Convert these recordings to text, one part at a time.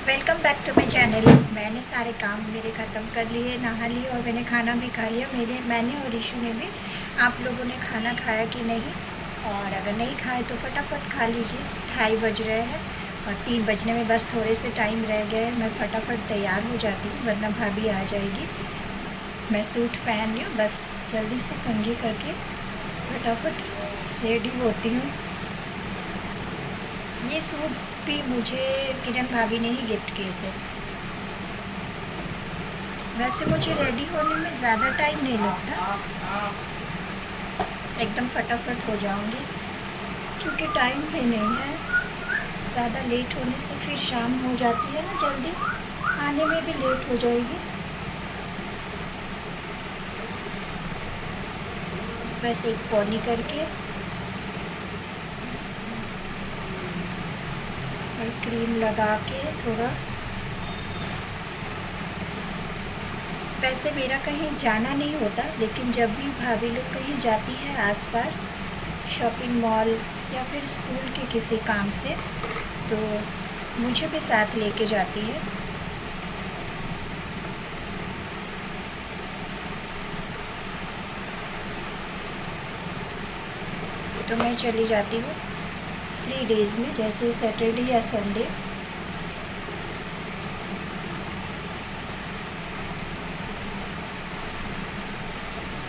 Welcome back to my channel. मैंने सारे काम मेरे ख़त्म कर लिए, नहा लिए और मैंने खाना भी खा लिया। मैंने और ईशू ने भी। आप लोगों ने खाना खाया कि नहीं? और अगर नहीं खाए तो फटाफट खा लीजिए। 2:30 बज रहे हैं और 3 बजने में बस थोड़े से टाइम रह गए। मैं फटाफट तैयार हो जाती हूँ वरना भाभी आ जाएगी। मैं सूट पहन रही हूँ, बस जल्दी से कंघी करके फटाफट रेडी होती हूँ। ये सूट भी मुझे किरण भाभी ने ही गिफ्ट किए थे। वैसे मुझे रेडी होने में ज़्यादा टाइम नहीं लगता, एकदम फटाफट हो जाऊंगी क्योंकि टाइम भी नहीं है। ज़्यादा लेट होने से फिर शाम हो जाती है ना, जल्दी आने में भी लेट हो जाएगी। बस एक पौनी करके और क्रीम लगा के थोड़ा। वैसे मेरा कहीं जाना नहीं होता, लेकिन जब भी भाभी लोग कहीं जाती है आसपास शॉपिंग मॉल या फिर स्कूल के किसी काम से, तो मुझे भी साथ लेके जाती है। तो मैं चली जाती हूँ फ्री डेज़ में, जैसे सैटरडे या संडे।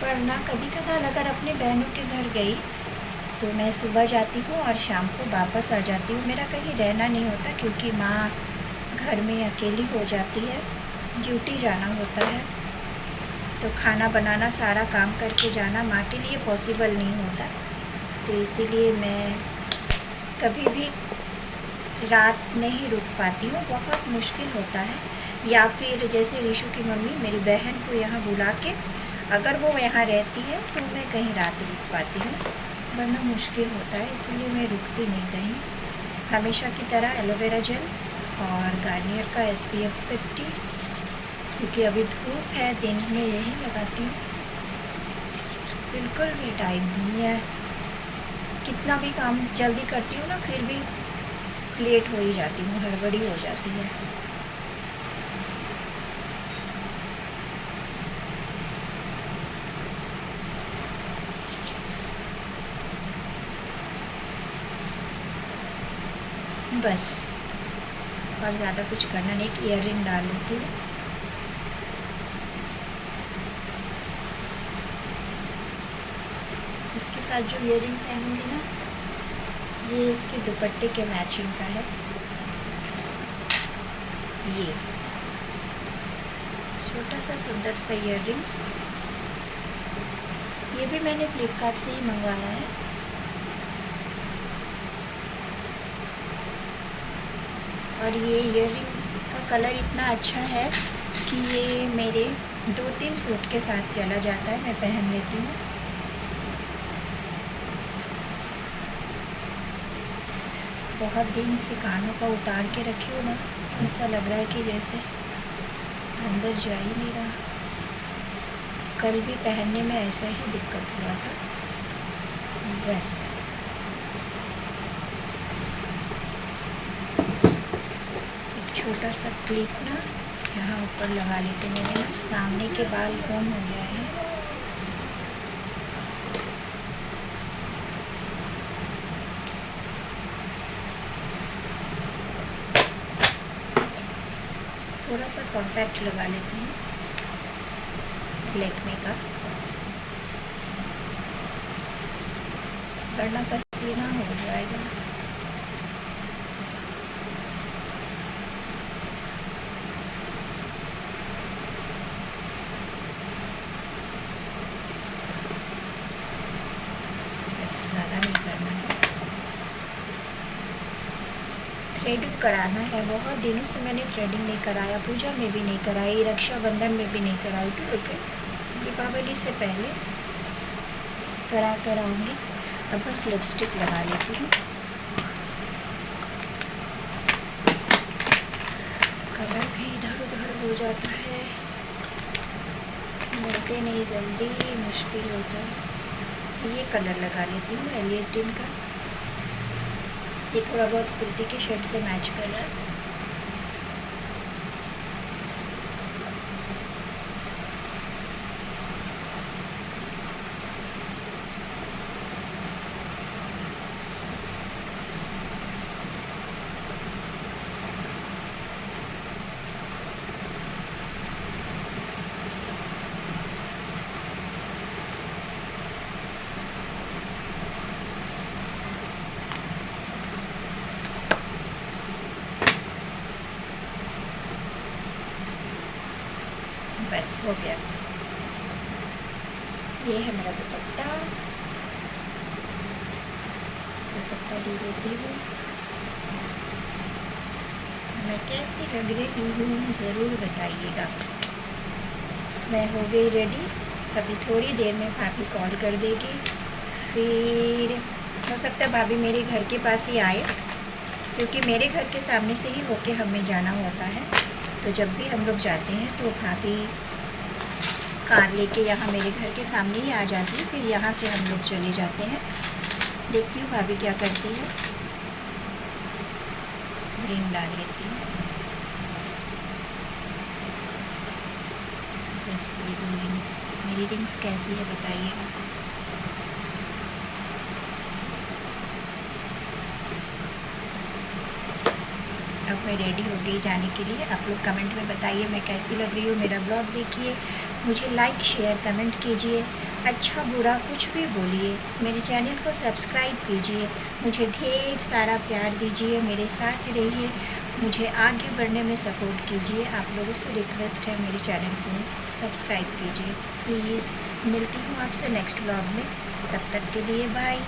वरना कभी कदार अगर अपने बहनों के घर गई तो मैं सुबह जाती हूँ और शाम को वापस आ जाती हूँ। मेरा कहीं रहना नहीं होता क्योंकि माँ घर में अकेली हो जाती है, ड्यूटी जाना होता है, तो खाना बनाना सारा काम करके जाना माँ के लिए पॉसिबल नहीं होता। तो इसीलिए मैं कभी भी रात नहीं रुक पाती हूँ, बहुत मुश्किल होता है। या फिर जैसे रीशु की मम्मी मेरी बहन को यहाँ बुला के अगर वो यहाँ रहती है तो मैं कहीं रात रुक पाती हूँ, वरना मुश्किल होता है। इसलिए मैं रुकती नहीं कहीं। हमेशा की तरह एलोवेरा जेल और गार्नियर का SPF 50, क्योंकि अभी धूप है, दिन में यही लगाती हूँ। बिल्कुल भी टाइम नहीं है। कितना भी काम जल्दी करती हूँ ना, फिर भी लेट हो ही जाती हूँ, हड़बड़ी हो जाती है। बस और ज़्यादा कुछ करना नहीं। कि ईयररिंग डाल लेती हूँ। इसके साथ जो ईयररिंग पहनूंगी ना, ये इसके दुपट्टे के मैचिंग का है। ये छोटा सा सुंदर सा ईयररिंग, ये भी मैंने फ्लिपकार्ट से ही मंगवाया है। और ये ईयररिंग का कलर इतना अच्छा है कि ये मेरे 2-3 सूट के साथ चला जाता है, मैं पहन लेती हूँ। बहुत दिन से कानों का उतार के रखी हूँ ना, ऐसा लग रहा है कि जैसे अंदर जा ही नहीं रहा। कल भी पहनने में ऐसा ही दिक्कत हुआ था। बस एक छोटा सा क्लिप ना यहाँ ऊपर लगा लेते हैं। मेरे ना सामने के बाल गुम हो गया है। थोड़ा सा कॉम्पैक्ट लगा लेती हूँ लैक्मे का, वरना पसीना हो जाएगा। बस ज़्यादा नहीं करना है। थ्रेडिंग कराना है, बहुत दिनों से मैंने थ्रेडिंग नहीं कराया। पूजा में भी नहीं कराई, रक्षाबंधन में भी नहीं कराई थी, लेकिन दीपावली से पहले करा कर आऊँगी। अब बस लिपस्टिक लगा लेती हूँ। कलर भी इधर उधर हो जाता है, मिलते नहीं जल्दी, मुश्किल होता है। ये कलर लगा लेती हूँ एलियटिन का। ये थोड़ा बहुत कुर्ती के शर्ट से मैच कर रहा है। बस हो गया। ये है मेरा दुपट्टा ले लेती हूँ। मैं कैसी लग रही हूँ ज़रूर बताइएगा। मैं हो गई रेडी। अभी थोड़ी देर में भाभी कॉल कर देगी, फिर हो सकता है भाभी मेरे घर के पास ही आए, क्योंकि मेरे घर के सामने से ही होके हमें जाना होता है। तो जब भी हम लोग जाते हैं तो भाभी कार लेके यहाँ मेरे घर के सामने ही आ जाती है, फिर यहाँ से हम लोग चले जाते हैं। देखती हूँ भाभी क्या करती है। रिंग डाल लेती हूँ। बस ये 2 रिंग। मेरी रिंग्स कैसी है बताइएगा। अब मैं रेडी हो गई जाने के लिए। आप लोग कमेंट में बताइए मैं कैसी लग रही हूँ। मेरा ब्लॉग देखिए, मुझे लाइक शेयर कमेंट कीजिए, अच्छा बुरा कुछ भी बोलिए। मेरे चैनल को सब्सक्राइब कीजिए, मुझे ढेर सारा प्यार दीजिए, मेरे साथ रहिए, मुझे आगे बढ़ने में सपोर्ट कीजिए। आप लोगों से रिक्वेस्ट है मेरे चैनल को सब्सक्राइब कीजिए प्लीज़। मिलती हूँ आपसे नेक्स्ट ब्लॉग में, तब तक के लिए बाय।